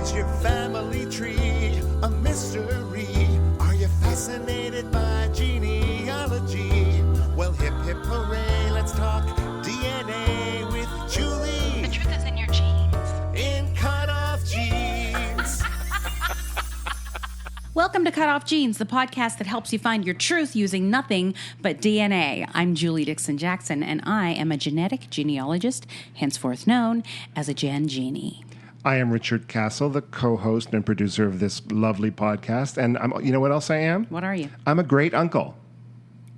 Is your family tree a mystery? Are you fascinated by genealogy? Well, hip hip hooray, let's talk DNA with Julie. The truth is in your genes. In CutOff Genes. Welcome to CutOff Genes, the podcast that helps you find your truth using nothing but DNA. I'm Julie Dixon-Jackson, and I am a genetic genealogist, henceforth known as a Gen Genie. I am Richard Castle, the co-host and producer of this lovely podcast. And you know what else I am? What are you? I'm a great uncle.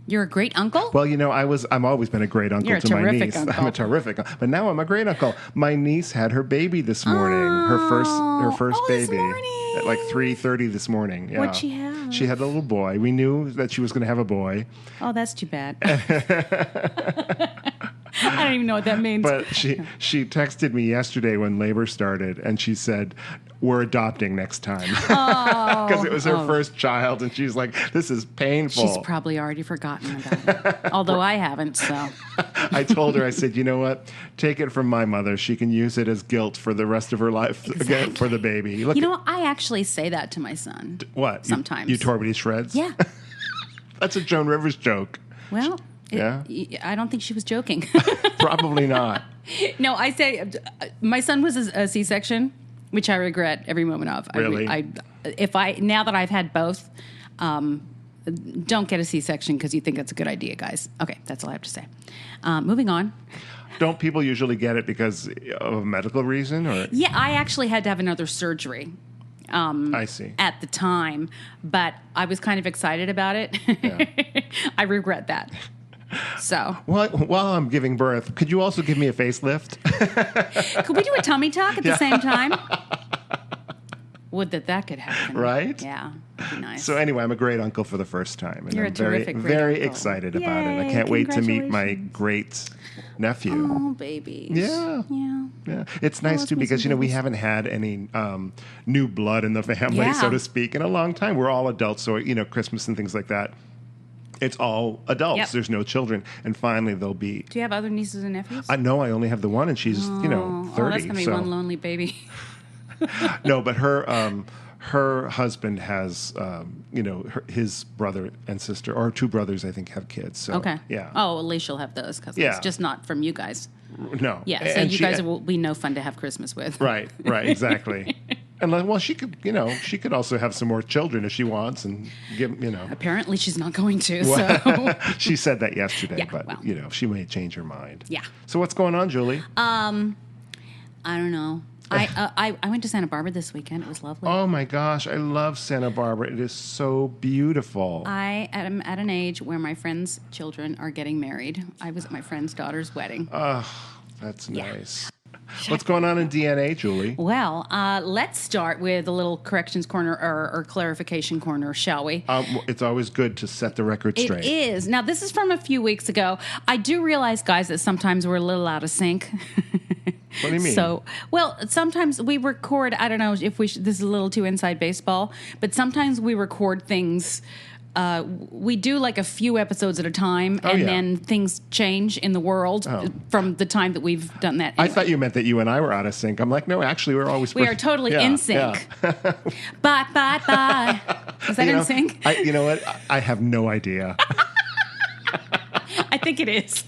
You're a great uncle? Well, you know, I'm always been a great uncle You're a to my terrific niece. uncle. I'm a terrific uncle. But now I'm a great uncle. My niece had her baby this morning. Her first baby. This morning. At like 3:30 this morning. Yeah. What'd she have? She had a little boy. We knew that she was going to have a boy. Oh, that's too bad. I don't even know what that means. But she texted me yesterday when labor started, and she said, "We're adopting next time." Because it was her first child, and she's like, "This is painful." She's probably already forgotten about it. Although I haven't, so. I told her, I said, "You know what? Take it from my mother. She can use it as guilt for the rest of her life again for the baby." Look, You know, I actually say that to my son. what? Sometimes. You tore me to shreds? Yeah. That's a Joan Rivers joke. Well, Yeah? I don't think she was joking. Probably not. No, I say my son was a C-section, which I regret every moment of. Really? Now that I've had both, don't get a C-section because you think that's a good idea, guys. Okay, that's all I have to say. Moving on. Don't people usually get it because of a medical reason? Or Yeah, I actually had to have another surgery. I see. At the time, but I was kind of excited about it. Yeah. I regret that. So, While I'm giving birth, could you also give me a facelift? could we do a tummy tuck at the same time? Would that could happen, Right? Yeah, that'd be nice. So anyway, I'm a great uncle for the first time. And You're I'm a terrific great very uncle. excited about it. I Yay, can't wait to meet my congratulations. great nephew. Oh, babies. Yeah. Yeah. Yeah, it's nice let's too meet because some we babies. haven't had any new blood in the family, Yeah. so to speak, in a long time. We're all adults, so Christmas and things like that. It's all adults. Yep. There's no children, and finally the'll be. Do you have other nieces and nephews? I know I only have the one, and she's 30. Oh, that's gonna be so. one lonely baby. No, but her husband has his brother and sister, or two brothers, I think, have kids. So, Okay. yeah. Oh, at least she'll have those cousins. Yeah. Just not from you guys. No. Yeah. So And you she- guys will be no fun to have Christmas with. Right, exactly. And well, she could also have some more children if she wants, and give. Apparently, she's not going to. So. She said that yesterday, Yeah, but well. she may change her mind. Yeah. So what's going on, Julie? I don't know. I went to Santa Barbara this weekend. It was lovely. Oh my gosh, I love Santa Barbara. It is so beautiful. I am at an age where my friends' children are getting married. I was at my friend's daughter's wedding. That's nice. What's going on in DNA, Julie? Well, let's start with a little corrections corner or clarification corner, shall we? It's always good to set the record straight. It is. Now, this is from a few weeks ago. I do realize, guys, that sometimes we're a little out of sync. What do you mean? So, sometimes we record, I don't know if this is a little too inside baseball, but sometimes we record things. We do like a few episodes at a time, and then things change in the world from the time that we've done that. I Anyway. thought you meant that you and I were out of sync. I'm like, no, actually, we're always. We are totally in sync. Yeah. Bye. Is that in sync? You know what? I have no idea. I think it is.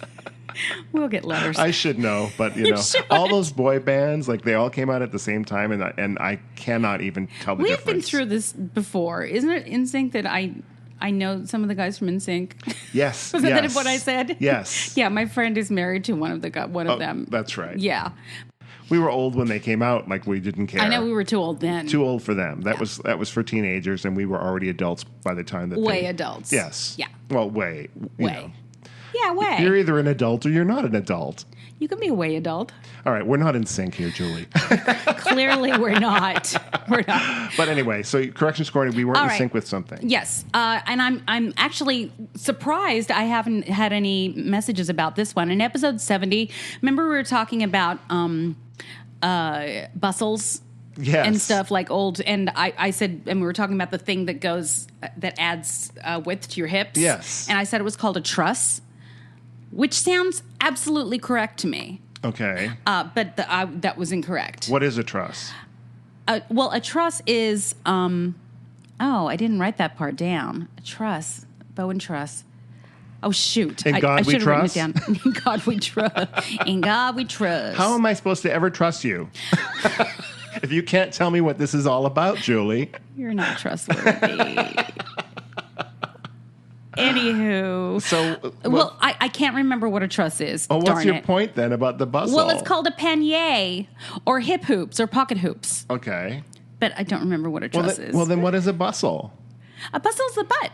We'll get letters. I should know, but should. all those boy bands, like they all came out at the same time, and I cannot even tell the We've difference. been through this before. Isn't it NSYNC that I know some of the guys from NSYNC? Yes. Was that what I said? Yes. Yeah, my friend is married to one of them. That's right. Yeah. We were old when they came out, like we didn't care. I know we were too old then. Too old for them. That was for teenagers, and we were already adults by the time that Way adults. Yes. Yeah. Well, way. You Way. know. Yeah, way. You're either an adult or you're not an adult. You can be a way adult. All right, we're not in sync here, Julie. Clearly, we're not. We're not. But anyway, so corrections corner, we weren't All in right. sync with something. Yes, and I'm actually surprised I haven't had any messages about this one. In episode 70, remember we were talking about bustles Yes. and stuff like old. And I said, and we were talking about the thing that adds width to your hips. Yes. And I said it was called a truss, which sounds absolutely correct to me. Okay. But that was incorrect. What is a truss? a truss is. I didn't write that part down. A truss, bow and truss. Oh shoot! In God I we should have written it trust? down. In God we trust. In God we trust. How am I supposed to ever trust you? If you can't tell me what this is all about, Julie. You're not trustworthy. Anywho. So, well, I can't remember what a truss is. what's darn your it. point then about the bustle? Well, it's called a pannier or hip hoops or pocket hoops. Okay. But I don't remember what a truss is. Well, then what is a bustle? A bustle's the butt.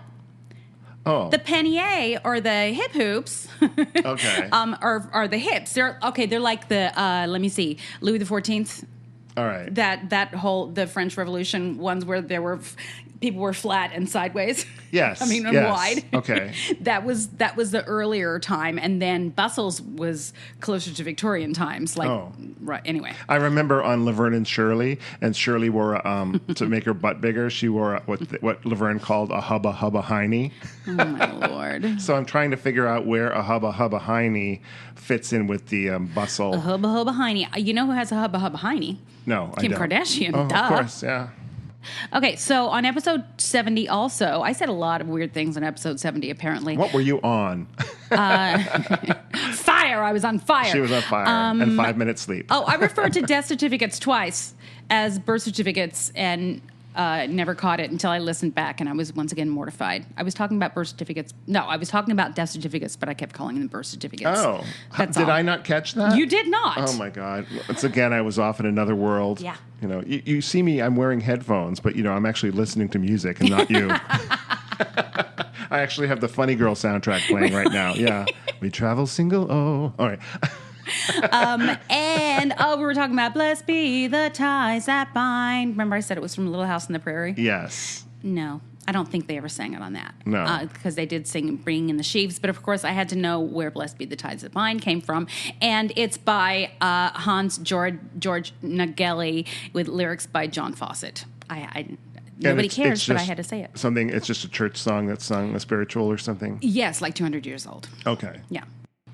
Oh. The pannier or the hip hoops Okay. are the hips. They're like the, let me see, Louis XIV. All right. That whole, the French Revolution ones where there were, people were flat and sideways. Yes. I mean, and yes. wide. Okay. That was the earlier time. And then bustles was closer to Victorian times. Right. Anyway. I remember on Laverne and Shirley wore to make her butt bigger. She wore what Laverne called a hubba hiney. Oh my Lord. So I'm trying to figure out where a hubba hiney fits in with the bustle. A hubba hiney. You know who has a hubba hiney? No, I Kim don't. Kardashian. Oh, Duh. of course, yeah. Okay, so on episode 70 also, I said a lot of weird things on episode 70 apparently. What were you on? Fire! I was on fire. She was on fire and 5 minutes sleep. Oh, I referred to death certificates twice as birth certificates and never caught it until I listened back, and I was once again mortified. I was talking about birth certificates. No, I was talking about death certificates, but I kept calling them birth certificates. Oh, That's did all. I not catch that? You did not. Oh my God! Once again, I was off in another world. Yeah. You know, you see me. I'm wearing headphones, but I'm actually listening to music and not you. I actually have the Funny Girl soundtrack playing right now. Yeah, we travel single. Oh, all right. And we were talking about blessed be the ties that bind. Remember I said it was from Little House on the Prairie? Yes. No, I don't think they ever sang it on that. No. Because they did sing Bringing in the Sheaves, but of course I had to know where Blessed Be the Ties That Bind came from. And it's by Hans George Nageli with lyrics by John Fawcett. Nobody cares, but I had to say it. It's just a church song that's sung, a spiritual or something? Yes, like 200 years old. Okay. Yeah.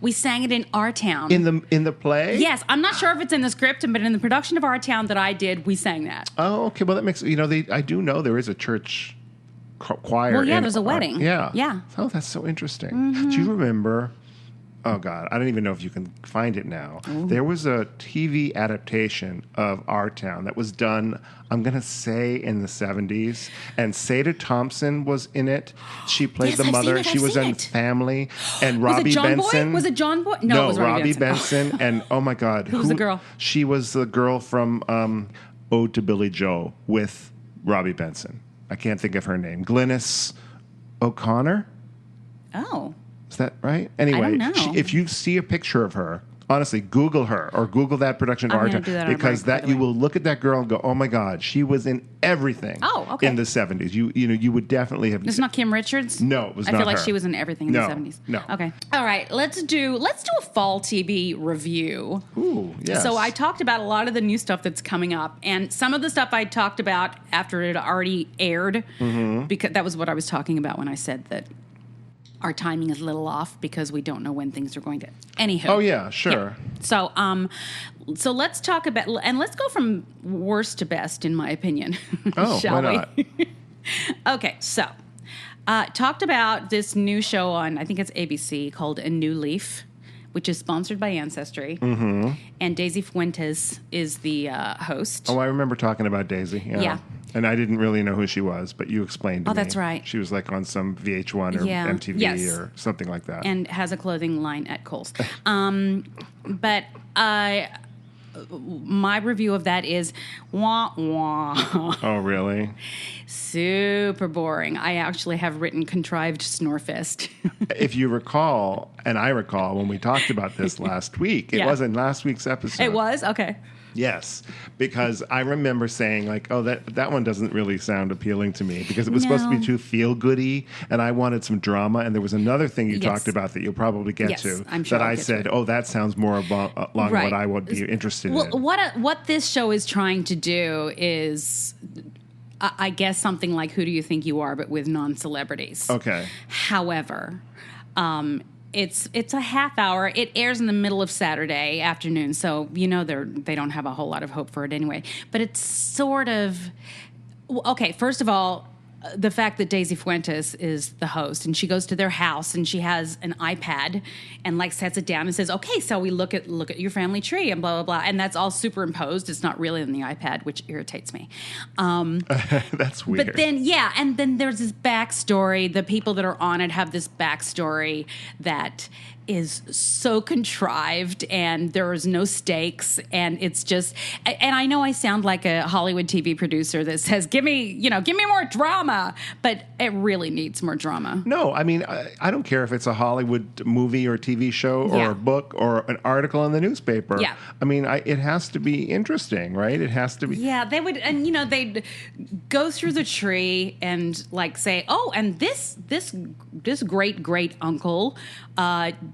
We sang it in Our Town. In the play? Yes, I'm not sure if it's in the script, but in the production of Our Town that I did, we sang that. Oh, okay. Well, that makes I do know there is a church choir. Well, yeah, there's a wedding. Yeah. Yeah. Oh, that's so interesting. Do you remember? Oh God, I don't even know if you can find it now. Ooh. There was a TV adaptation of Our Town that was done, I'm going to say, in the 70s. And Seda Thompson was in it. She played the mother. She was in Family. And Was Robbie it John Benson. Boy? Was it John Boy? No, it was Robbie Benson. And oh my God. Who was the girl? She was the girl from Ode to Billy Joe with Robbie Benson. I can't think of her name. Glynis O'Connor? Oh. Is that right? Anyway, I don't know. If you see a picture of her, honestly, Google her or Google that production of I'm Our gonna Town, do that on because break, by that the you way. will look at that girl and go, "Oh my God, she was in everything." Oh, okay. In the 70s, you would definitely have. It's not Kim Richards? No, it was I not feel like her. she was in everything in No, the 70s. no. Okay. All right, let's do a fall TV review. Ooh, yes. So I talked about a lot of the new stuff that's coming up, and some of the stuff I talked about after it had already aired, because that was what I was talking about when I said that our timing is a little off because we don't know when things are going to. Anywho. Oh yeah, sure. Yeah. So let's talk about, and let's go from worst to best, in my opinion. Oh, Shall why we? not? Okay, so talked about this new show on, I think it's ABC, called A New Leaf, which is sponsored by Ancestry. Mm-hmm. And Daisy Fuentes is the host. Oh, I remember talking about Daisy. Yeah. And I didn't really know who she was, but you explained to me. Oh, that's right. She was like on some VH1 or Yeah. MTV Yes. or something like that. And has a clothing line at Kohl's. But my review of that is wah wah. Oh, really? Super boring. I actually have written contrived snorefest. If you recall, and I recall when we talked about this last week, it Yeah. was in last week's episode. It was? Okay. Yes, because I remember saying like, "Oh, that one doesn't really sound appealing to me," because it was supposed to be No. too feel goody, and I wanted some drama. And there was another thing you Yes. talked about that you'll probably get Yes, to. I'm sure that I'll I get to said, it. "Oh, that sounds more along Right. what I would be interested Well, in." what this show is trying to do is, I guess, something like Who Do You Think You Are, but with non-celebrities. Okay. However, It's a half hour. It airs in the middle of Saturday afternoon, so they don't have a whole lot of hope for it anyway. But it's sort of okay. First of all, the fact that Daisy Fuentes is the host, and she goes to their house, and she has an iPad, and like sets it down and says, "Okay, so we look at your family tree," and blah blah blah, and that's all superimposed. It's not really on the iPad, which irritates me. That's weird. But then, and then there's this backstory. The people that are on it have this backstory that is so contrived, and there is no stakes, and it's just. And I know I sound like a Hollywood TV producer that says, "Give me more drama," but it really needs more drama. No, I mean, I don't care if it's a Hollywood movie or TV show or a book or an article in the newspaper. Yeah. I mean, it has to be interesting, right? It has to be. Yeah, they would, and they'd go through the tree and like say, "Oh, and this great uncle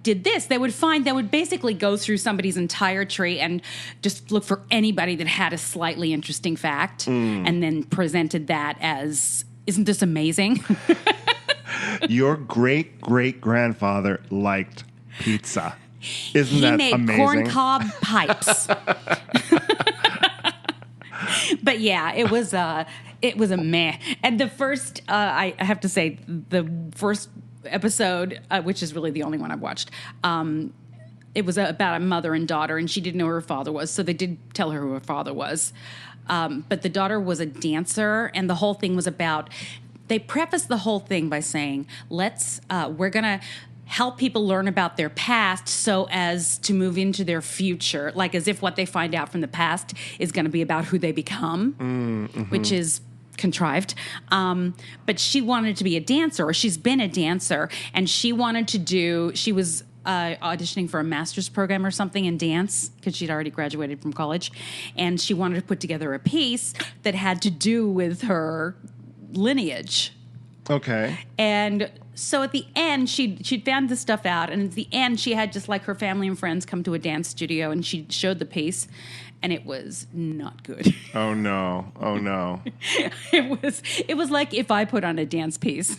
did this." They would basically go through somebody's entire tree and just look for anybody that had a slightly interesting fact, and then presented that as, "Isn't this amazing?" Your great-great-grandfather liked pizza. Isn't that amazing? He made corncob pipes. But yeah, it was a meh. And the first, I have to say, the first episode, which is really the only one I've watched, it was about a mother and daughter, and she didn't know who her father was, so they did tell her who her father was. But the daughter was a dancer, and the whole thing was about. They prefaced the whole thing by saying, we're going to help people learn about their past so as to move into their future, like as if what they find out from the past is going to be about who they become, which is contrived. But she wanted to be a dancer, or she's been a dancer, and she was auditioning for a master's program or something in dance because she'd already graduated from college, and she wanted to put together a piece that had to do with her lineage. Okay. And so at the end, she'd found this stuff out, and at the end, she had just like her family and friends come to a dance studio, and she showed the piece, and it was not good. Oh no! Oh no! It was like if I put on a dance piece.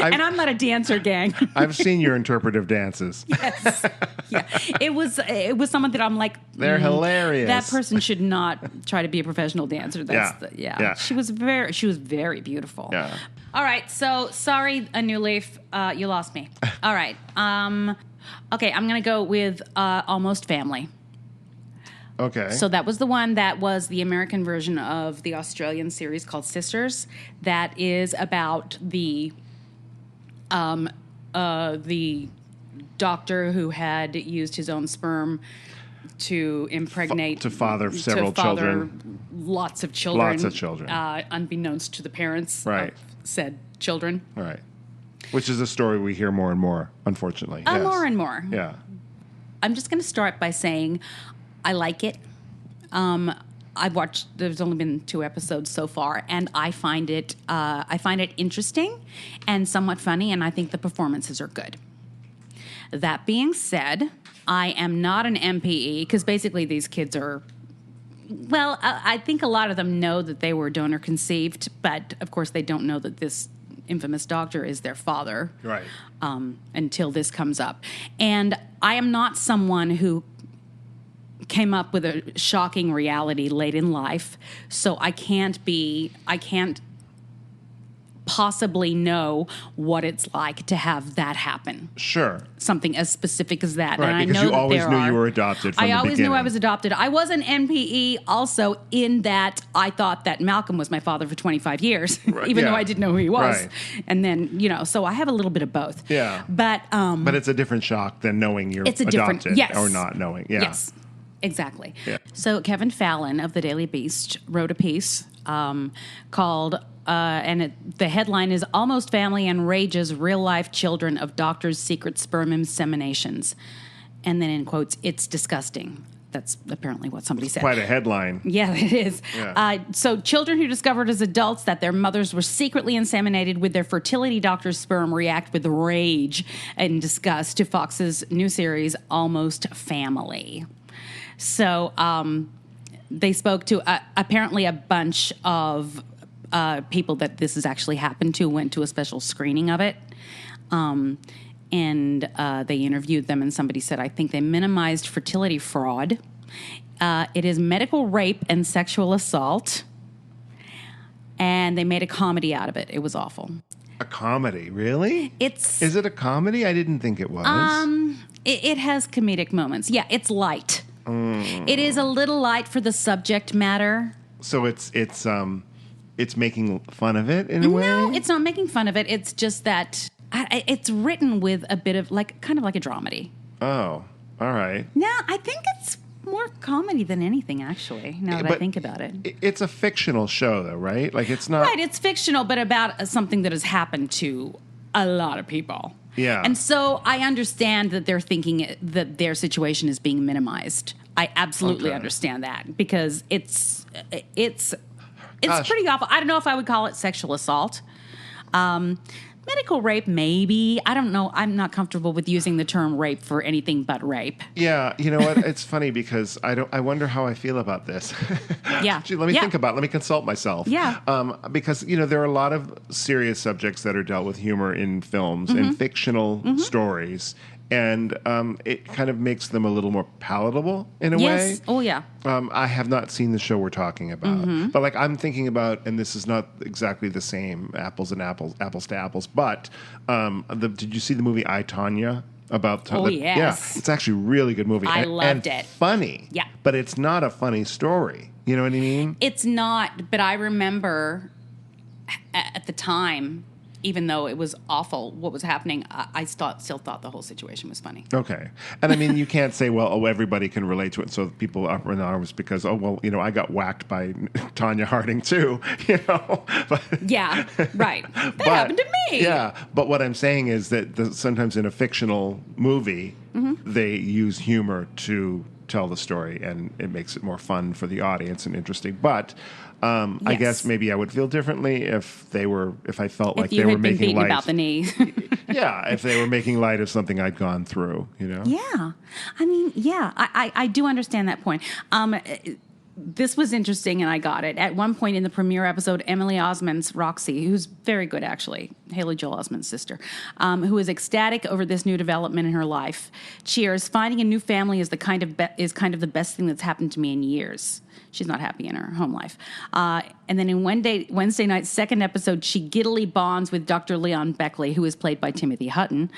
And I'm not a dancer, gang. I've seen your interpretive dances. Yes. Yeah. It was someone that I'm like, they're hilarious. That person should not try to be a professional dancer. Yeah. She was very beautiful. Yeah. All right. So sorry, A New Leaf. You lost me. All right. Okay. I'm going to go with Almost Family. Okay. So that was the one that was the American version of the Australian series called Sisters. That is about the doctor who had used his own sperm to impregnate, to father several children, lots of children, unbeknownst to the parents of said children. Right. Which is a story we hear more and more, unfortunately. Yes. More and more. Yeah. I'm just going to start by saying I like it. I've watched. There's only been 2 episodes so far, and I find it interesting and somewhat funny, and I think the performances are good. That being said, I am not an MPE because basically these kids are. Well, I think a lot of them know that they were donor conceived, but of course they don't know that this infamous doctor is their father. Right. Until this comes up, and I am not someone who came up with a shocking reality late in life, so I can't possibly know what it's like to have that happen. Sure. Something as specific as that. Right, and I because know you always there knew are, you were adopted from the I always beginning. knew I was adopted. I was an NPE also in that I thought that Malcolm was my father for 25 years, even though I didn't know who he was. Right. And then, so I have a little bit of both. Yeah. But it's a different shock than knowing you're adopted or not knowing. Yeah. Yes. Exactly. Yeah. So Kevin Fallon of the Daily Beast wrote a piece called, the headline is "Almost Family Enrages Real-Life Children of Doctors' Secret Sperm Inseminations." And then in quotes, "It's disgusting." That's apparently what somebody said. Quite a headline. Yeah, it is. Yeah. So children who discovered as adults that their mothers were secretly inseminated with their fertility doctor's sperm react with rage and disgust to Fox's new series, Almost Family. So they spoke to apparently a bunch of people that this has actually happened to, went to a special screening of it. and they interviewed them, and somebody said, I think they minimized fertility fraud. It is medical rape and sexual assault, and they made a comedy out of it. It was awful. A comedy, really? Is it a comedy? I didn't think it was. It has comedic moments. Yeah, it's light. It is a little light for the subject matter. So it's making fun of it in a way? No, it's not making fun of it. It's just that it's written with a bit of kind of like a dramedy. Oh, all right. No, I think it's more comedy than anything, actually, now that I think about it. It's a fictional show, though, right? Like, it's not... Right, it's fictional, but about something that has happened to a lot of people. Yeah. And so I understand that they're thinking that their situation is being minimized. I absolutely understand that, because it's pretty awful. I don't know if I would call it sexual assault. Medical rape, maybe. I don't know. I'm not comfortable with using the term rape for anything but rape. Yeah, you know what? It's funny because I wonder how I feel about this. Yeah. Gee, let me consult myself. Yeah. Because, there are a lot of serious subjects that are dealt with humor in films and fictional stories. And it kind of makes them a little more palatable in a way. Yes. Oh, yeah. I have not seen the show we're talking about. But, I'm thinking about, and this is not exactly the same, apples to apples, but did you see the movie I, Tonya? Yes. Yeah, it's actually a really good movie. I loved it. Funny. Yeah. But it's not a funny story. You know what I mean? It's not, but I remember at the time, even though it was awful what was happening, I still thought the whole situation was funny. Okay. And you can't say, well, everybody can relate to it, so people are up in arms because, I got whacked by Tonya Harding too, But, yeah, right. That happened to me. Yeah, but what I'm saying is that sometimes in a fictional movie, they use humor to tell the story, and it makes it more fun for the audience and interesting. But I guess maybe I would feel differently if I felt like they were making light about the knee. Yeah, if they were making light of something I'd gone through, Yeah, I do understand that point. This was interesting, and I got it. At one point in the premiere episode, Emily Osmond's Roxy, who's very good, actually, Haley Joel Osment's sister, who is ecstatic over this new development in her life, cheers, finding a new family is kind of the best thing that's happened to me in years. She's not happy in her home life. And then in Wednesday night's second episode, she giddily bonds with Dr. Leon Beckley, who is played by Timothy Hutton,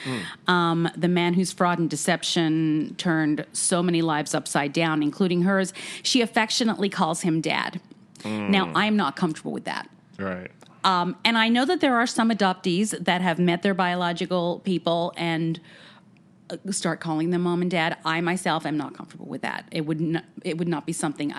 the man whose fraud and deception turned so many lives upside down, including hers. She affectionately calls him Dad. Now, I'm not comfortable with that. Right. And I know that there are some adoptees that have met their biological people and start calling them mom and dad. I myself am not comfortable with that. It would not be something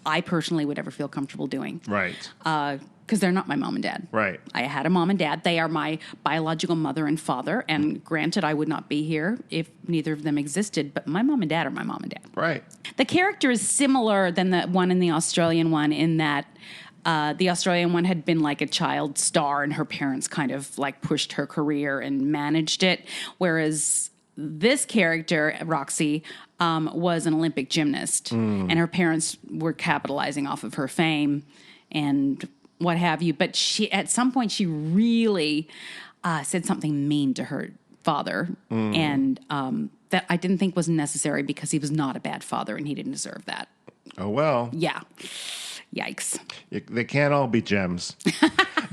I personally would ever feel comfortable doing. Right. Because they're not my mom and dad. Right. I had a mom and dad. They are my biological mother and father. And granted, I would not be here if neither of them existed. But my mom and dad are my mom and dad. Right. The character is similar than the one in the Australian one in that the Australian one had been like a child star and her parents kind of like pushed her career and managed it. Whereas this character, Roxy, was an Olympic gymnast, and her parents were capitalizing off of her fame and what have you. But at some point, she really said something mean to her father, and that I didn't think was necessary because he was not a bad father and he didn't deserve that. Oh, well. Yeah. Yikes. They can't all be gems.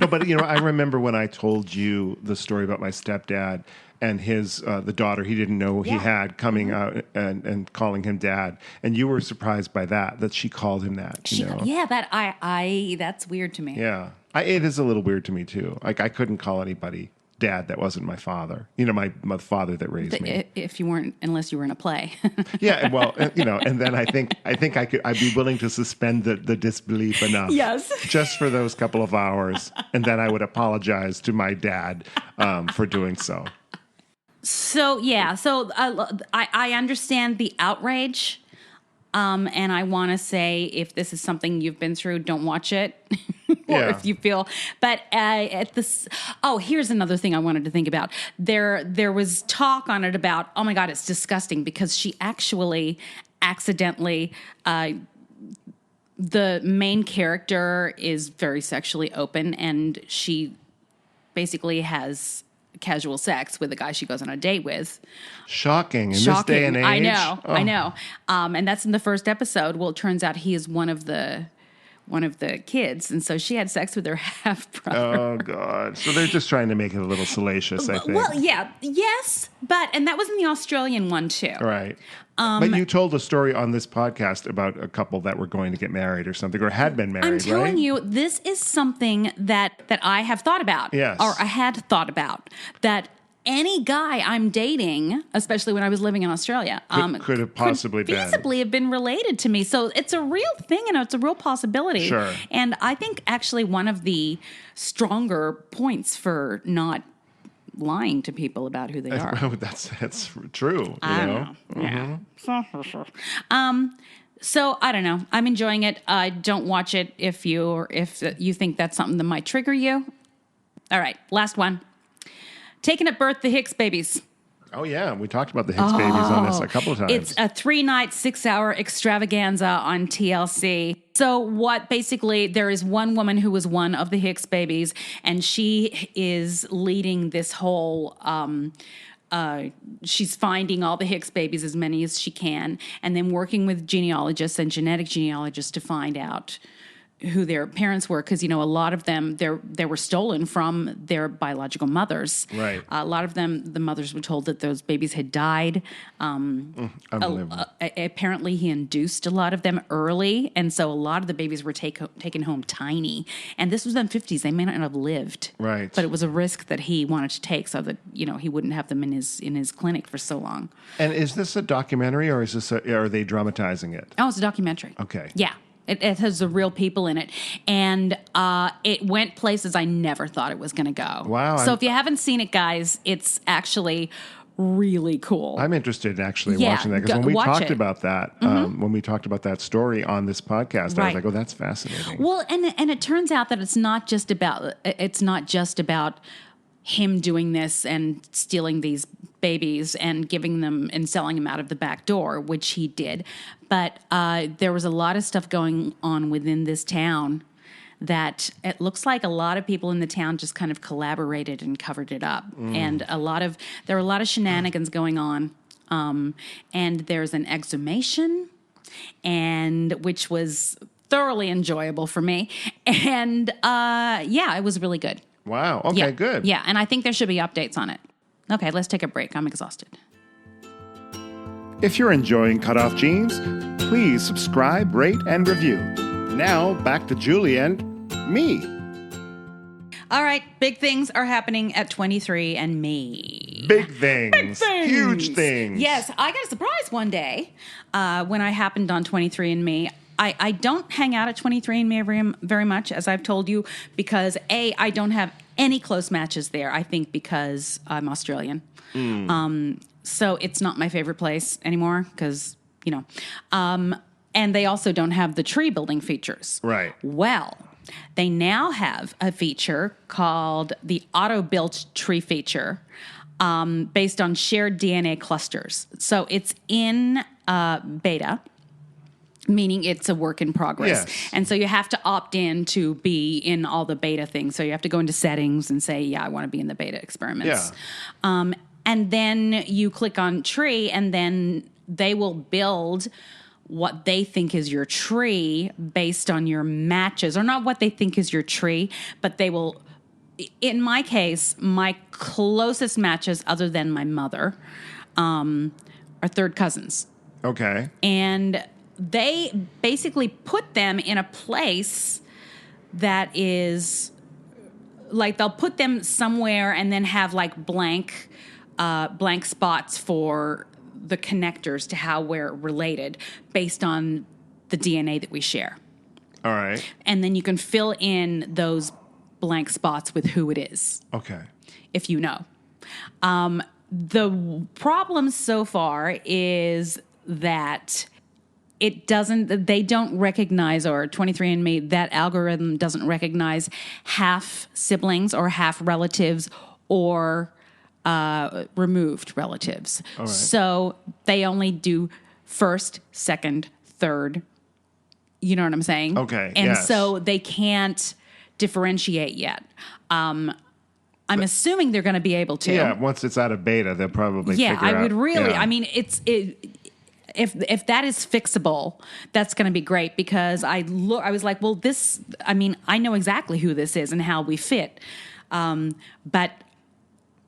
No, but, I remember when I told you the story about my stepdad and his the daughter he didn't know he had coming out and calling him dad, and you were surprised by that she called him that. Yeah, that's weird to me. Yeah, it is a little weird to me too. Like I couldn't call anybody dad that wasn't my father. My father that raised me. Unless you were in a play. Yeah, well, and then I think I'd be willing to suspend the disbelief enough. Yes. Just for those couple of hours, and then I would apologize to my dad for doing so. So I understand the outrage, and I want to say if this is something you've been through, don't watch it. Or if you feel, but here's another thing I wanted to think about. There was talk on it about, oh my God, it's disgusting because she actually accidentally, the main character is very sexually open and she basically has casual sex with the guy she goes on a date with. Shocking in this day and age. I know. And that's in the first episode. Well, it turns out he is one of the kids, and so she had sex with her half brother. Oh God! So they're just trying to make it a little salacious, I think. Well, yes, and that was in the Australian one too. Right. But you told a story on this podcast about a couple that were going to get married or something, or had been married, I'm telling right? you, this is something that I have thought about. Yes. Or I had thought about. That any guy I'm dating, especially when I was living in Australia, could have possibly been. feasibly have been related to me. So it's a real thing and it's a real possibility. Sure. And I think actually one of the stronger points for not lying to people about who they are. That's true. I know? don't know. Yeah. So I don't know. I'm enjoying it. Don't watch it if you think that's something that might trigger you. All right, last one. Taking at birth the Hicks babies. Oh yeah, we talked about the Hicks babies on this a couple of times. It's a 3-night, 6-hour extravaganza on TLC. So basically, there is one woman who was one of the Hicks babies, and she is leading this whole, she's finding all the Hicks babies, as many as she can, and then working with genealogists and genetic genealogists to find out who their parents were, because, a lot of them, they were stolen from their biological mothers. Right. A lot of them, the mothers were told that those babies had died. Unbelievable. Apparently, he induced a lot of them early, and so a lot of the babies were taken home tiny. And this was in the 50s. They may not have lived. Right. But it was a risk that he wanted to take so that, he wouldn't have them in his clinic for so long. And is this a documentary, or are they dramatizing it? Oh, it's a documentary. Okay. Yeah. It has the real people in it. And it went places I never thought it was going to go. Wow. So if you haven't seen it, guys, it's actually really cool. I'm interested in actually watching that, because when we talked about that, when we talked about that story on this podcast, I was like, oh, that's fascinating. Well, and it turns out that it's not just about him doing this and stealing these babies and giving them and selling them out of the back door, which he did. But there was a lot of stuff going on within this town that it looks like a lot of people in the town just kind of collaborated and covered it up. And there were a lot of shenanigans going on. And there's an exhumation, which was thoroughly enjoyable for me. And it was really good. Wow. Okay, good. Yeah, and I think there should be updates on it. Okay, let's take a break. I'm exhausted. If you're enjoying CutOff Jeans, please subscribe, rate, and review. Now, back to Julie and me. All right, big things are happening at 23andMe. Big things. Huge things. Yes, I got a surprise one day when I happened on 23andMe. I don't hang out at 23andMe very much, as I've told you, because I don't have any close matches there, I think because I'm Australian. So it's not my favorite place anymore because, and they also don't have the tree building features. Right. Well, they now have a feature called the auto-built tree feature based on shared DNA clusters. So it's in beta, meaning it's a work in progress. Yes. And so you have to opt in to be in all the beta things. So you have to go into settings and say, yeah, I want to be in the beta experiments. Yeah. And then you click on tree, and then they will build what they think is your tree based on your matches, or not what they think is your tree, but they will, in my case, my closest matches other than my mother are third cousins. Okay. And they basically put them in a place that is like, they'll put them somewhere and then have like blank spots for the connectors to how we're related based on the DNA that we share. All right. And then you can fill in those blank spots with who it is. Okay. If you know. The problem so far is that they don't recognize, or 23andMe, that algorithm doesn't recognize half siblings or half relatives or removed relatives. All right. So they only do first, second, third. You know what I'm saying? Okay. And yes. so they can't differentiate yet. I'm I'm assuming they're going to be able to. Yeah, once it's out of beta, they'll probably figure out. I would really. Yeah. I mean, if that is fixable, that's going to be great because I was like, well, this. I mean, I know exactly who this is and how we fit, but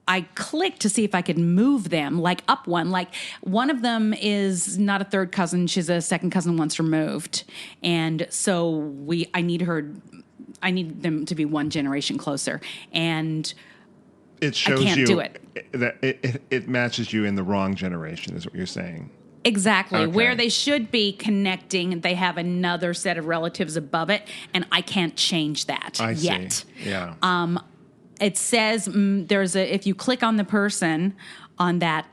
I clicked to see if I could move them like up one. Like one of them is not a third cousin; she's a second cousin once removed, and so I need them to be one generation closer, and it shows I can't you do it. That it matches you in the wrong generation, is what you're saying. Exactly. Okay. Where they should be connecting, they have another set of relatives above it, and I can't change that yet. See. Yeah. It says if you click on the person on that,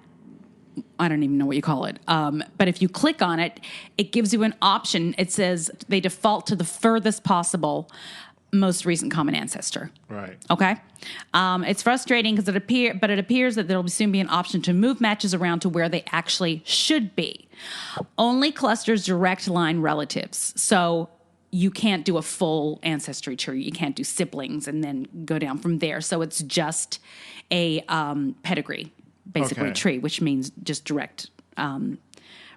I don't even know what you call it, but if you click on it, it gives you an option. It says they default to the furthest possible most recent common ancestor. Right. Okay. It's frustrating because it appears that there will soon be an option to move matches around to where they actually should be. Only clusters direct line relatives. So you can't do a full ancestry tree. You can't do siblings and then go down from there. So it's just a pedigree, basically, tree, which means just direct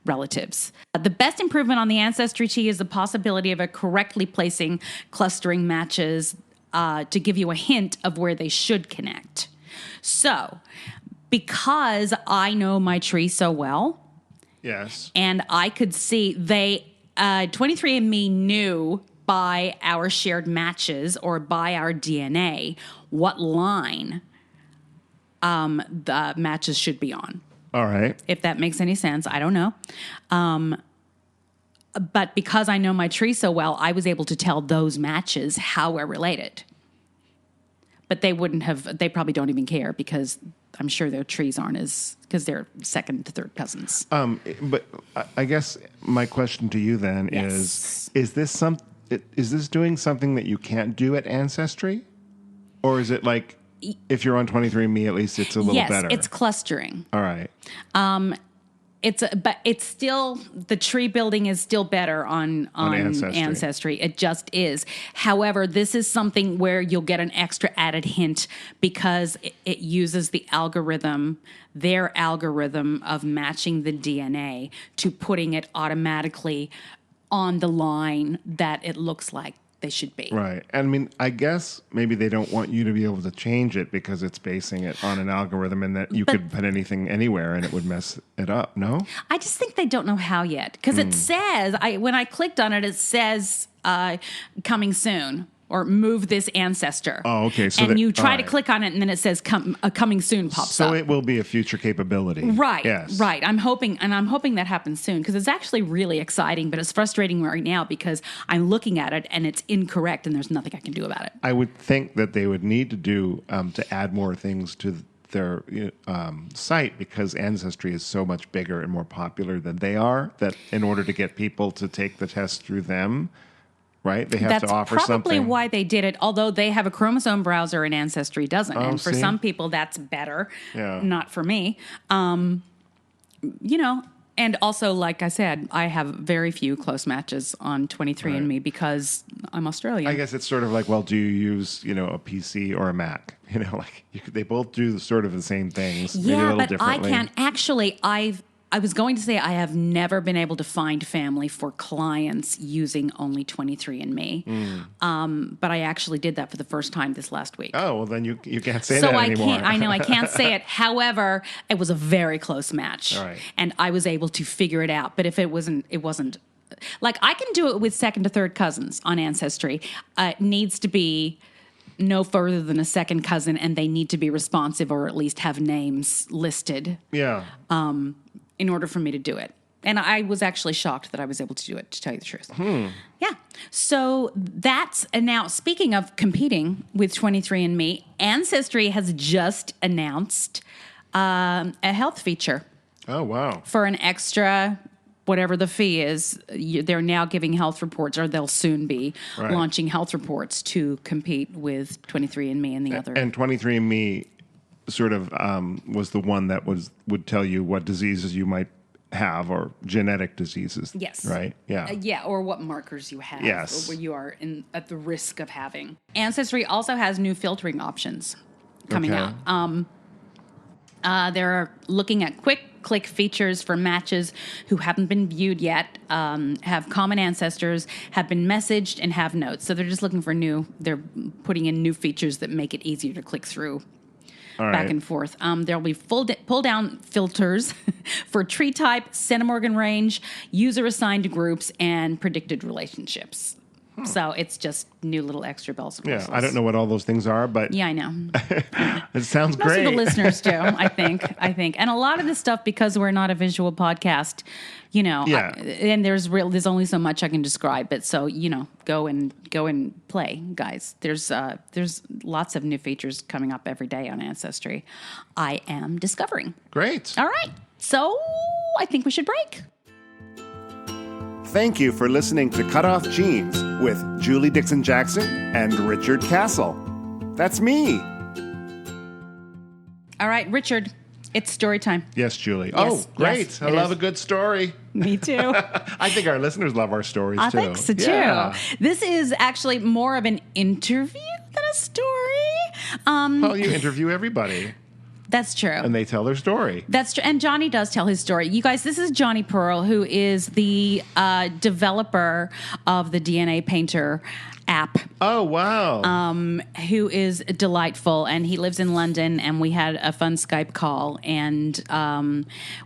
relatives. The best improvement on the ancestry tree is the possibility of correctly placing clustering matches to give you a hint of where they should connect. So, because I know my tree so well, yes, and I could see 23andMe knew by our shared matches or by our DNA what line the matches should be on. All right. If that makes any sense, I don't know. But because I know my tree so well, I was able to tell those matches how we're related. But they probably don't even care because I'm sure their trees aren't because they're second to third cousins. But I guess my question to you then Yes. is this doing something that you can't do at Ancestry? Or is it like, if you're on 23andMe, at least it's a little better? Yes, it's clustering. All right. But it's still, the tree building is still better on Ancestry. It just is. However, this is something where you'll get an extra added hint because it uses their algorithm of matching the DNA to putting it automatically on the line that it looks like they should be. Right. I mean, I guess maybe they don't want you to be able to change it because it's basing it on an algorithm and that you could put anything anywhere and it would mess it up, no? I just think they don't know how yet. Because it says, when I clicked on it, it says coming soon or move this ancestor. Oh, okay. So and you try to click on it and then it says coming soon pops up. So it will be a future capability. Right. Yes. Right. I'm hoping that happens soon because it's actually really exciting, but it's frustrating right now because I'm looking at it and it's incorrect and there's nothing I can do about it. I would think that they would need to do to add more things to their site because Ancestry is so much bigger and more popular than they are, that in order to get people to take the test through them, right? They have to offer something. That's probably why they did it, although they have a chromosome browser and Ancestry doesn't. And for some people, that's better. Yeah. Not for me. And also, like I said, I have very few close matches on 23andMe because I'm Australian. I guess it's sort of like, well, do you use, a PC or a Mac? They both do sort of the same things. Maybe a little but differently. I can't. Actually, I was going to say I have never been able to find family for clients using only 23andMe. But I actually did that for the first time this last week. Oh, well, then you can't say that anymore. I can't say it. However, it was a very close match. Right. And I was able to figure it out. But if it wasn't, like I can do it with second to third cousins on Ancestry. It needs to be no further than a second cousin, and they need to be responsive or at least have names listed. Yeah. In order for me to do it. And I was actually shocked that I was able to do it, to tell you the truth. Yeah. So and now speaking of competing with 23andMe, Ancestry has just announced a health feature. Oh, wow. For an extra, whatever the fee is, they're now giving health reports, or they'll soon be launching health reports to compete with 23andMe and the other. And 23andMe sort of was the one that would tell you what diseases you might have or genetic diseases. Yes. Right? Yeah. Or what markers you have. Yes. Or where you are at the risk of having. Ancestry also has new filtering options. coming Okay. out. They're looking at quick click features for matches who haven't been viewed yet, have common ancestors, have been messaged, and have notes. So they're just looking for they're putting in new features that make it easier to click through. All Back right. and forth. There'll be pull down filters for tree type, centimorgan range, user assigned groups, and predicted relationships. So it's just new little extra bells and whistles. Yeah, I don't know what all those things are, but Yeah, I know. it sounds Most great. of the listeners do, I think. And a lot of this stuff, because we're not a visual podcast, Yeah. and there's only so much I can describe it. So, go and play, guys. There's lots of new features coming up every day on Ancestry. I am discovering. Great. All right. So I think we should break. Thank you for listening to Cut Off Genes with Julie Dixon Jackson and Richard Castle. That's me. All right, Richard, it's story time. Yes, Julie. Yes, Oh, great. yes, I it love is. a good story. Me too. I think our listeners love our stories, I too. think so too. Yeah. This is actually more of an interview than a story. Well, you interview everybody, That's true. and they tell their story. That's true. And Jonny does tell his story. You guys, this is Jonny Perl, who is the developer of the DNA Painter app, Oh, wow. who is delightful. And he lives in London, and we had a fun Skype call, and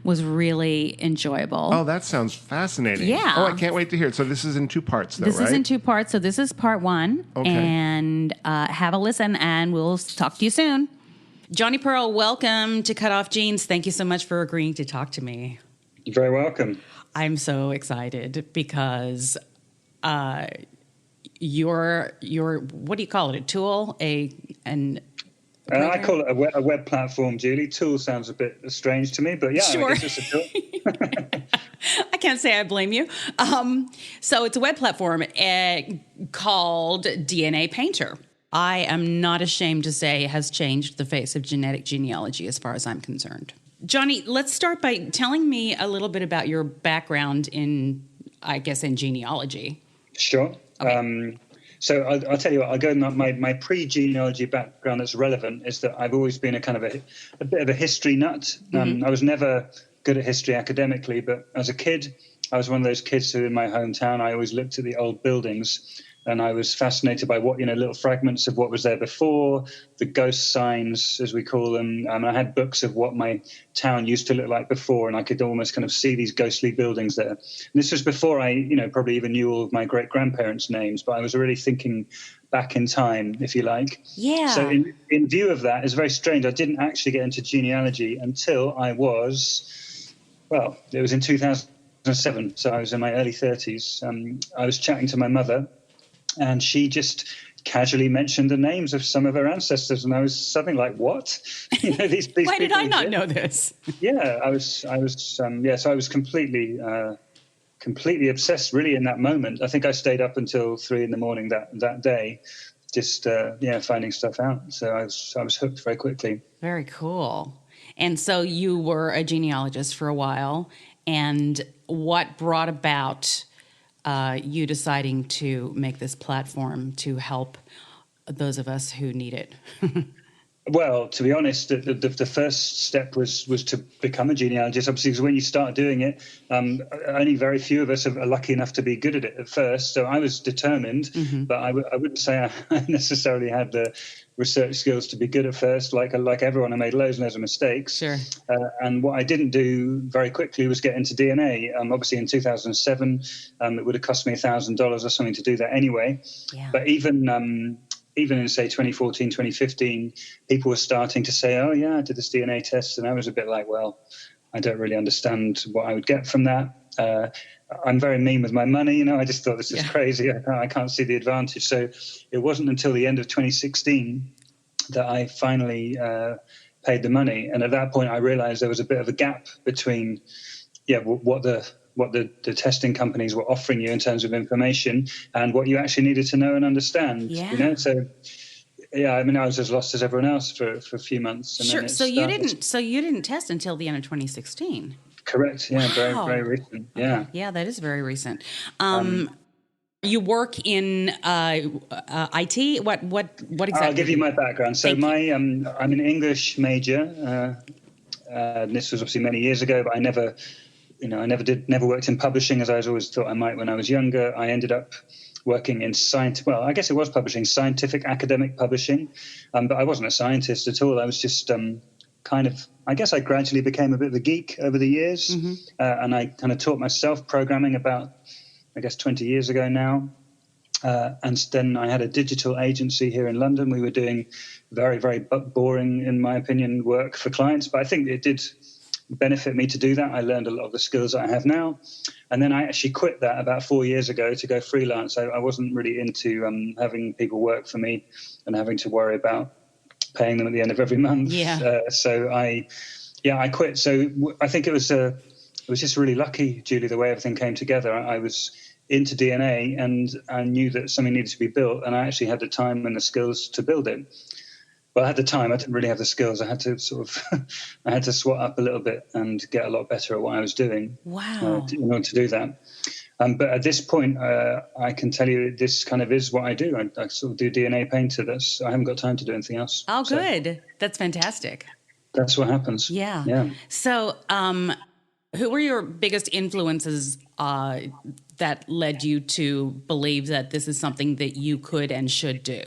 was really enjoyable. Oh, that sounds fascinating. Yeah. Oh, I can't wait to hear it. So this is in 2 parts, though, This right? is in 2 parts, so this is part 1. Okay. And have a listen, and we'll talk to you soon. Jonny Perl, welcome to Cut Off Genes. Thank you so much for agreeing to talk to me. You're very welcome. I'm so excited because you're what do you call it? A tool? I call it a web platform, Julie. Tool sounds a bit strange to me, but yeah, Sure. I guess it's a tool. I can't say I blame you. So it's a web platform called DNA Painter. I am not ashamed to say it has changed the face of genetic genealogy as far as I'm concerned. Jonny, let's start by telling me a little bit about your background in genealogy. Sure. Okay. So I'll tell you what, I'll go my pre-genealogy background that's relevant is that I've always been a kind of a bit of a history nut. I was never good at history academically, but as a kid, I was one of those kids who in my hometown, I always looked at the old buildings and I was fascinated by what, little fragments of what was there before, the ghost signs, as we call them. I had books of what my town used to look like before, and I could almost kind of see these ghostly buildings there. And this was before I, probably even knew all of my great-grandparents' names, but I was really thinking back in time, if you like. Yeah. So in view of that, it's very strange. I didn't actually get into genealogy until it was in 2007, so I was in my early 30s. I was chatting to my mother, and she just casually mentioned the names of some of her ancestors, and I was something like, "What? These Why did people I not exist?" know this? Yeah, So I was completely obsessed, really, in that moment. I think I stayed up until 3 a.m. that day, just finding stuff out. So I was hooked very quickly. Very cool. And so you were a genealogist for a while, and what brought about you deciding to make this platform to help those of us who need it? Well, to be honest, the first step was to become a genealogist, obviously, because when you start doing it, only very few of us are lucky enough to be good at it at first. So I was determined, but I wouldn't say I necessarily had the research skills to be good at first. Like everyone, I made loads and loads of mistakes. Sure. And what I didn't do very quickly was get into DNA. Obviously, in 2007, it would have cost me $1,000 or something to do that anyway. Yeah. But even in, say, 2014, 2015, people were starting to say, oh, yeah, I did this DNA test. And I was a bit like, well, I don't really understand what I would get from that. I'm very mean with my money. I just thought this is crazy. I can't see the advantage. So it wasn't until the end of 2016 that I finally paid the money. And at that point, I realized there was a bit of a gap between what the testing companies were offering you in terms of information and what you actually needed to know and understand. Yeah. So I was as lost as everyone else for a few months. And Sure. then So you didn't test until the end of 2016. Correct. Yeah. Wow. Very, very recent. Yeah. Yeah, that is very recent. you work in IT. What exactly? I'll give you my background. So I'm an English major. And this was obviously many years ago, but I never worked in publishing as I always thought I might when I was younger. I ended up working in I guess it was publishing, scientific academic publishing, but I wasn't a scientist at all. I was just I guess I gradually became a bit of a geek over the years, and I kind of taught myself programming about, I guess, 20 years ago now. And then I had a digital agency here in London. We were doing very, very boring, in my opinion, work for clients. But I think it did benefit me to do that. I learned a lot of the skills that I have now. And then I actually quit that about 4 years ago to go freelance. I wasn't really into having people work for me and having to worry about paying them at the end of every month. So I quit. So I think it was just really lucky, Julie, the way everything came together. I was into DNA and I knew that something needed to be built, and I actually had the time and the skills to build it. Well, I had the time. I didn't really have the skills. I had to I had to swat up a little bit and get a lot better at what I was doing. Wow. In order to do that. But at this point, I can tell you this kind of is what I do. I sort of do DNA Painter. I haven't got time to do anything else. Oh, good. That's fantastic. That's what happens. Yeah. So, who were your biggest influences that led you to believe that this is something that you could and should do?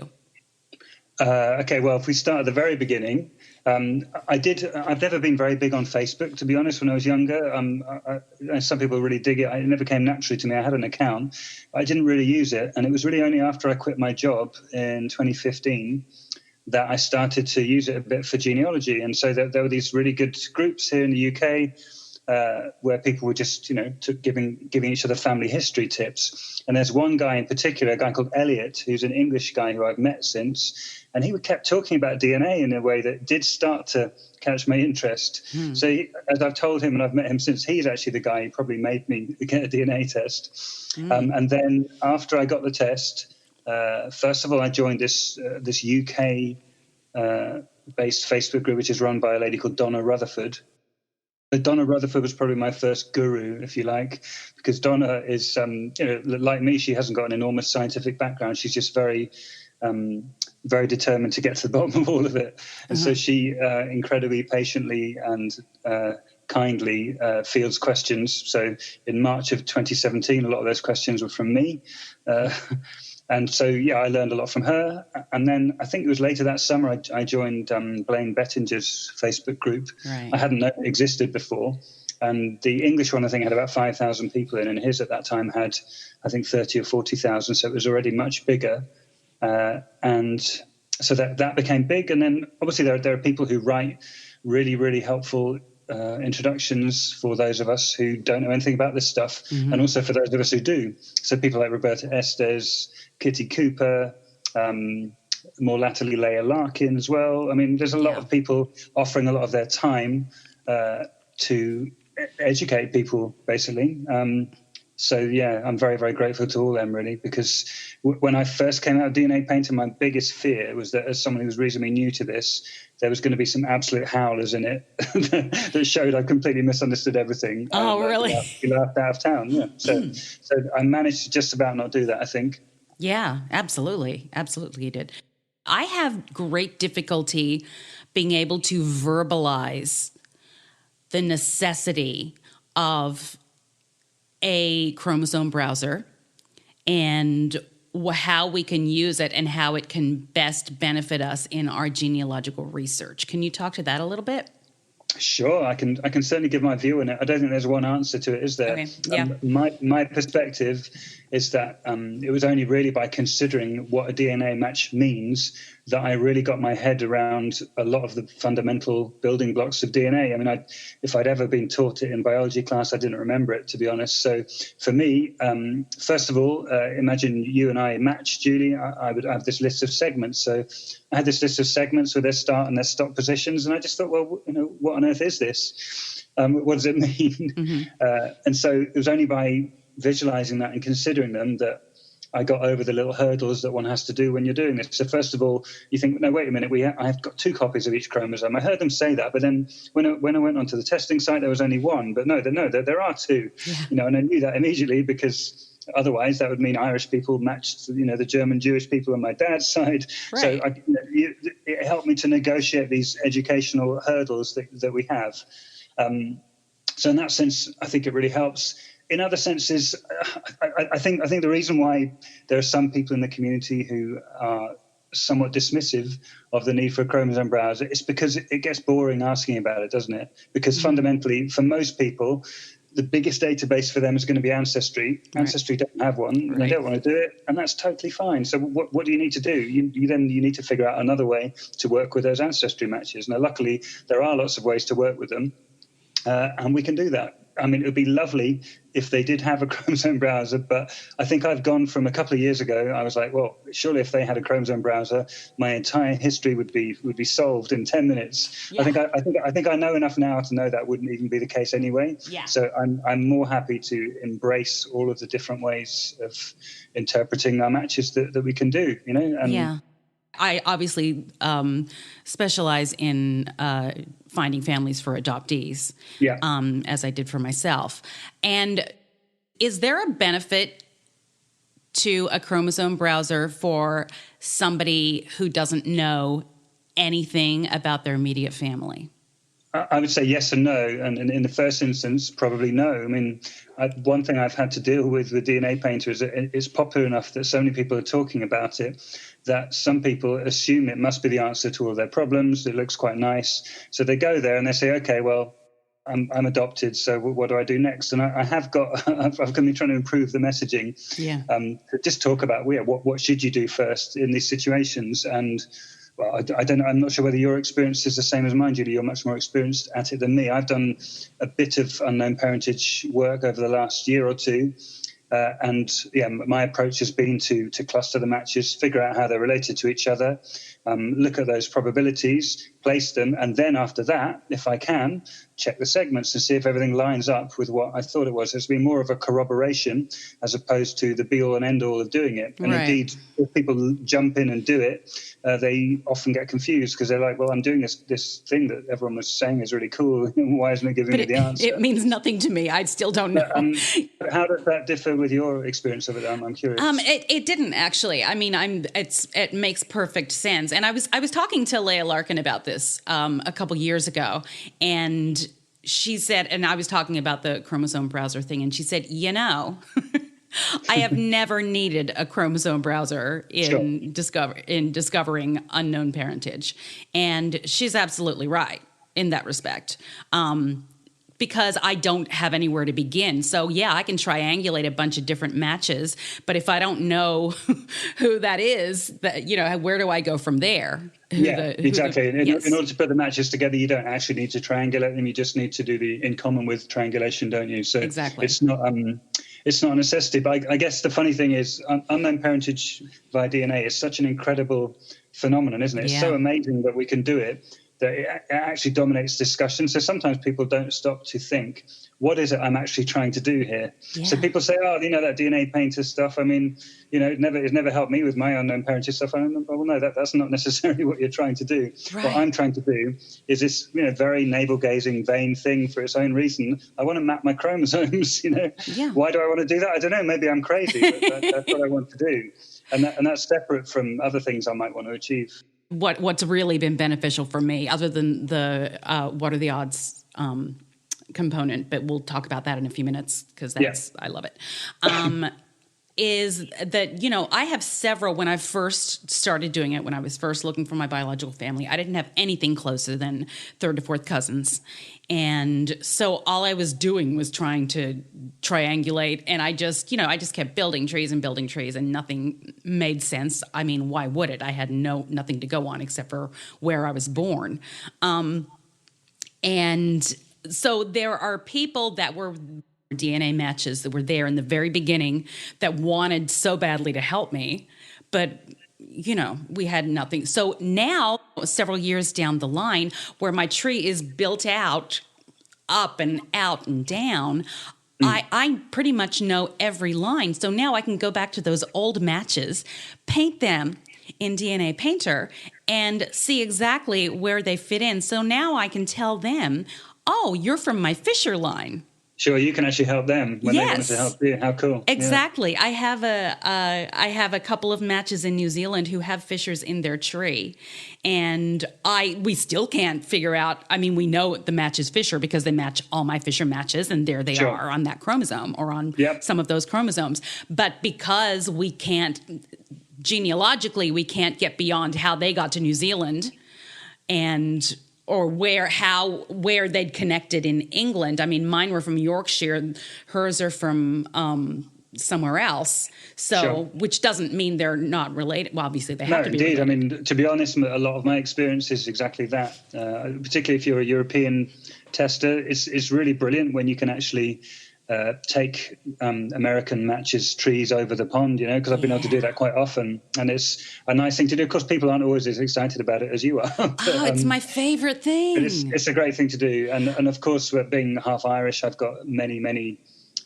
Okay, well, if we start at the very beginning, I've never been very big on Facebook, to be honest, when I was younger. Some people really dig it. It never came naturally to me. I had an account. I didn't really use it. And it was really only after I quit my job in 2015 that I started to use it a bit for genealogy. And so there were these really good groups here in the UK where people were just, giving each other family history tips. And there's one guy in particular, a guy called Elliot, who's an English guy who I've met since, and he kept talking about DNA in a way that did start to catch my interest. So as I've told him, and I've met him since, he's actually the guy who probably made me get a DNA test. And then after I got the test, first of all, I joined this UK based Facebook group, which is run by a lady called Donna Rutherford. But Donna Rutherford was probably my first guru, if you like, because Donna is, like me, she hasn't got an enormous scientific background. She's just very, very determined to get to the bottom of all of it. And so she incredibly patiently and kindly fields questions. So in March of 2017, a lot of those questions were from me. And so, I learned a lot from her. And then I think it was later that summer I joined Blaine Bettinger's Facebook group. Right. I hadn't known it existed before. And the English one, I think, had about 5,000 people in. And his at that time had, I think, 30 or 40,000. So it was already much bigger. And so that became big. And then, obviously, there are people who write really, really helpful introductions for those of us who don't know anything about this stuff, and also for those of us who do. So people like Roberta Estes, Kitty Cooper, more latterly Leah Larkin as well. I mean, there's a lot of people offering a lot of their time to educate people, basically. I'm very, very grateful to all them, really, because when I first came out of DNA Painter, my biggest fear was that as someone who was reasonably new to this, there was going to be some absolute howlers in it that showed I completely misunderstood everything. Oh, really? Be laughed out of town, yeah. So I managed to just about not do that, I think. Yeah, absolutely. Absolutely you did. I have great difficulty being able to verbalize the necessity of a chromosome browser and how we can use it and how it can best benefit us in our genealogical research. Can you talk to that a little bit? Sure, I can certainly give my view on it. I don't think there's one answer to it, is there? Okay. Yeah. My perspective is that it was only really by considering what a DNA match means that I really got my head around a lot of the fundamental building blocks of DNA. I mean, if I'd ever been taught it in biology class, I didn't remember it, to be honest. So for me, first of all, imagine you and I match, Julie. I would have this list of segments. So I had this list of segments with their start and their stop positions, and I just thought, well, what on earth is this? What does it mean? And so it was only by visualizing that and considering them that I got over the little hurdles that one has to do when you're doing this. So first of all, you think, no, wait a minute, I've got 2 copies of each chromosome. I heard them say that, but then when I went onto the testing site, there was only 1. But no, there are 2. Yeah. And I knew that immediately because Otherwise, that would mean Irish people matched, the German Jewish people on my dad's side. Right. So it helped me to negotiate these educational hurdles that we have. So in that sense, I think it really helps. In other senses, I think the reason why there are some people in the community who are somewhat dismissive of the need for a chromosome browser is because it gets boring asking about it, doesn't it? Because fundamentally, for most people, the biggest database for them is going to be Ancestry. Ancestry don't have one. Right. They don't want to do it, and that's totally fine. So what do you need to do? You need to figure out another way to work with those Ancestry matches. Now, luckily, there are lots of ways to work with them, and we can do that. I mean, it would be lovely if they did have a chromosome browser, but I think I've gone from a couple of years ago. I was like, well, surely if they had a chromosome browser, my entire history would be solved in 10 minutes. Yeah. I think I know enough now to know that wouldn't even be the case anyway. Yeah. So I'm more happy to embrace all of the different ways of interpreting our matches that we can do. And yeah. I obviously specialize in finding families for adoptees, as I did for myself. And is there a benefit to a chromosome browser for somebody who doesn't know anything about their immediate family? I would say yes and no. And in the first instance, probably no. I mean, one thing I've had to deal with DNA Painter is that it's popular enough that so many people are talking about it that some people assume it must be the answer to all their problems. It looks quite nice. So they go there and they say, okay, well, I'm adopted, so what do I do next? And I've been trying to improve the messaging. Yeah. To just talk about what should you do first in these situations. And well, I don't know. I'm not sure whether your experience is the same as mine, Julie. You're much more experienced at it than me. I've done a bit of unknown parentage work over the last year or two. My approach has been to cluster the matches, figure out how they're related to each other, look at those probabilities, place them, and then after that, if I can, check the segments and see if everything lines up with what I thought it was. It's been more of a corroboration as opposed to the be-all and end-all of doing it. And indeed, if people jump in and do it, they often get confused because they're like, well, I'm doing this thing that everyone was saying is really cool. Why isn't it giving me the answer? It means nothing to me. I still don't know. How does that differ with your experience of it? I'm curious. It didn't actually. I mean, it makes perfect sense. And I was talking to Leah Larkin about this a couple years ago, and she said, and I was talking about the chromosome browser thing, and she said, I have never needed a chromosome browser in discovering unknown parentage, and she's absolutely right in that respect. Because I don't have anywhere to begin. So, yeah, I can triangulate a bunch of different matches, but if I don't know who that is, where do I go from there? Exactly. In order to put the matches together, you don't actually need to triangulate them. You just need to do the in common with triangulation, don't you? So exactly. It's not a necessity. But I guess the funny thing is unknown parentage via DNA is such an incredible phenomenon, isn't it? It's so amazing that we can do it, that it actually dominates discussion. So sometimes people don't stop to think, what is it I'm actually trying to do here? Yeah. So people say, that DNA Painter stuff, I mean, it's never helped me with my unknown parentage stuff. Well, no, that's not necessarily what you're trying to do. Right. What I'm trying to do is this, very navel-gazing, vain thing for its own reason. I want to map my chromosomes, Yeah. Why do I want to do that? I don't know. Maybe I'm crazy, but that's what I want to do. And that's separate from other things I might want to achieve. What's really been beneficial for me, other than the what are the odds component, but we'll talk about that in a few minutes because I love it, is that, I have several, when I first started doing it, when I was first looking for my biological family, I didn't have anything closer than third to fourth cousins. And so all I was doing was trying to triangulate, and I just kept building trees and nothing made sense. I mean, why would it? I had nothing to go on except for where I was born. And so there are people that were DNA matches that were there in the very beginning that wanted so badly to help me, but we had nothing. So now, several years down the line, where my tree is built out, up and out and down, I pretty much know every line. So now I can go back to those old matches, paint them in DNA Painter, and see exactly where they fit in. So now I can tell them, oh, you're from my Fisher line. Sure, you can actually help them when they want to help you. How cool! Exactly. Yeah. I have a couple of matches in New Zealand who have fissures in their tree, and we still can't figure out. I mean, we know the match is fissure because they match all my fissure matches, and there they are on that chromosome or on some of those chromosomes. But because we can't genealogically, we can't get beyond how they got to New Zealand, or where they'd connected in England. I mean, mine were from Yorkshire, hers are from somewhere else. So, which doesn't mean they're not related. Well, obviously they have to be related. I mean, to be honest, a lot of my experience is exactly that. Particularly if you're a European tester, it's really brilliant when you can actually take American matches trees over the pond, because I've been able to do that quite often, and it's a nice thing to do. Of course, people aren't always as excited about it as you are. But, it's my favorite thing. But it's a great thing to do, and of course, being half Irish, I've got many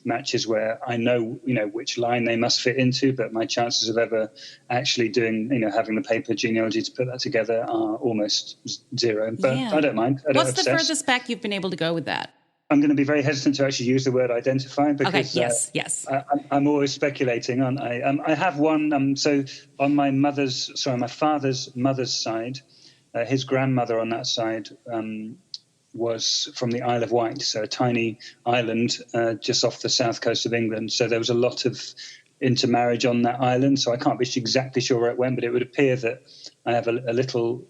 matches where I know which line they must fit into, but my chances of ever actually doing having the paper genealogy to put that together are almost zero. But I don't mind. What's the furthest back you've been able to go with that? I'm going to be very hesitant to actually use the word identify because yes. I'm always speculating, aren't I? I have one. So on my father's mother's side, his grandmother on that side was from the Isle of Wight, so a tiny island just off the south coast of England. So there was a lot of intermarriage on that island. So I can't be exactly sure where it went, but it would appear that I have a little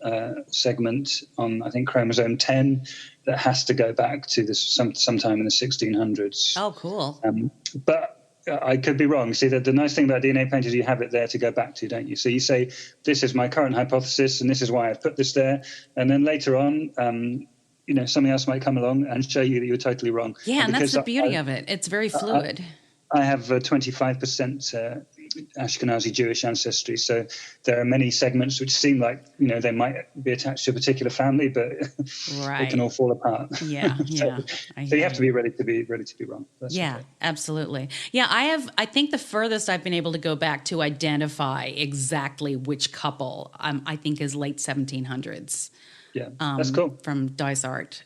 segment on, I think, chromosome 10 that has to go back to sometime in the 1600s. Oh, cool. But I could be wrong. See, the nice thing about DNA paint is you have it there to go back to, don't you? So you say, this is my current hypothesis, and this is why I've put this there. And then later on, something else might come along and show you that you're totally wrong. Yeah, and that's the beauty of it. It's very fluid. I have 25% Ashkenazi Jewish ancestry, so there are many segments which seem like they might be attached to a particular family, but they can all fall apart. Yeah, so you have to be ready to be wrong. That's absolutely. Yeah, I think the furthest I've been able to go back to identify exactly which couple I think is late 1700s. Yeah, that's cool. From Dysart,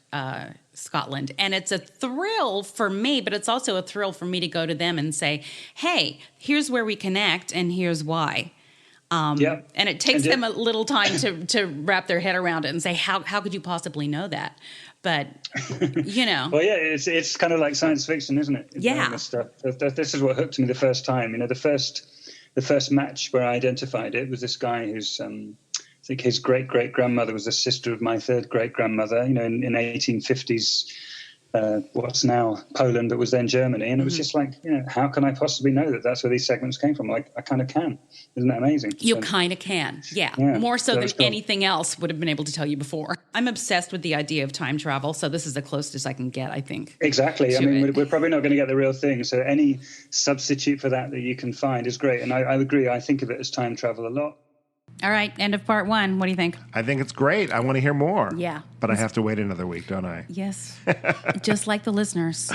Scotland. And it's a thrill for me, but it's also a thrill for me to go to them and say, hey, here's where we connect and here's why. And it takes them a little time to wrap their head around it and say, how could you possibly know that? But, Well, it's kind of like science fiction, isn't it? This stuff. This is what hooked me the first time. The first match where I identified it was this guy who's... I think his great-great-grandmother was the sister of my third great-grandmother, in 1850s, what's now Poland, but was then Germany. And it was just like, how can I possibly know that that's where these segments came from? Like, I kind of can. Isn't that amazing? You kind of can, yeah. More so than anything else would have been able to tell you before. I'm obsessed with the idea of time travel, so this is the closest I can get, I think. Exactly. I mean, we're probably not going to get the real thing, so any substitute for that you can find is great. And I agree. I think of it as time travel a lot. All right, end of part one. What do you think? I think it's great. I want to hear more. Yeah. But I have to wait another week, don't I? Yes. Just like the listeners.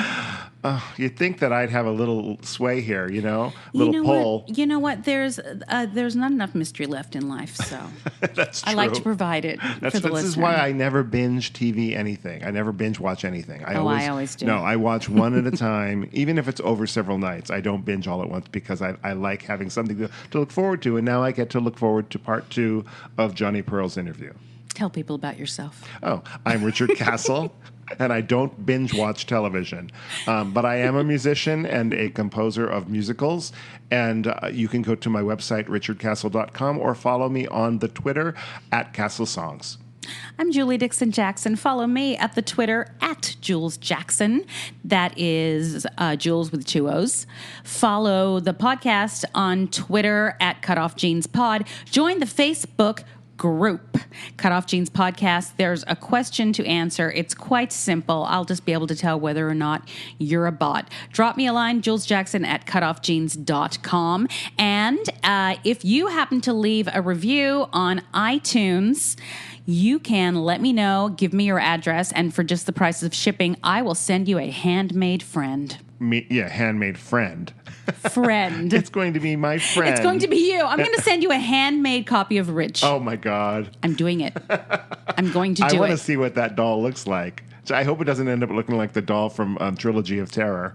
You'd think that I'd have a little sway here, a little pull. You know what? There's not enough mystery left in life, so that's true. I like to provide it for the listener. This is why I never binge TV anything. I never binge watch anything. I always do. No, I watch one at a time, even if it's over several nights. I don't binge all at once because I like having something to look forward to, and now I get to look forward to part 2 of Jonny Perl's interview. Tell people about yourself. Oh, I'm Richard Castle, and I don't binge watch television. But I am a musician and a composer of musicals. And you can go to my website, richardcastle.com, or follow me on the Twitter @CastleSongs. I'm Julie Dixon Jackson. Follow me at the Twitter @Jules Jackson. That is Jules with 2 O's. Follow the podcast on Twitter @CutOff Jeans Pod. Join the Facebook group, CutOff Jeans Podcast. There's a question to answer. It's quite simple. I'll just be able to tell whether or not you're a bot. Drop me a line, julesjackson@cutoffjeans.com. And if you happen to leave a review on iTunes, you can let me know, give me your address, and for just the price of shipping, I will send you a handmade friend. Handmade friend. Friend. It's going to be my friend. It's going to be you. I'm going to send you a handmade copy of Rich. Oh, my God. I'm doing it. I'm going to do it. I want to see what that doll looks like. So I hope it doesn't end up looking like the doll from Trilogy of Terror.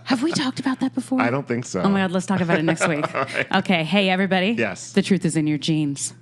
Have we talked about that before? I don't think so. Oh my God, let's talk about it next week. Right. Okay, hey everybody. Yes. The truth is in your jeans.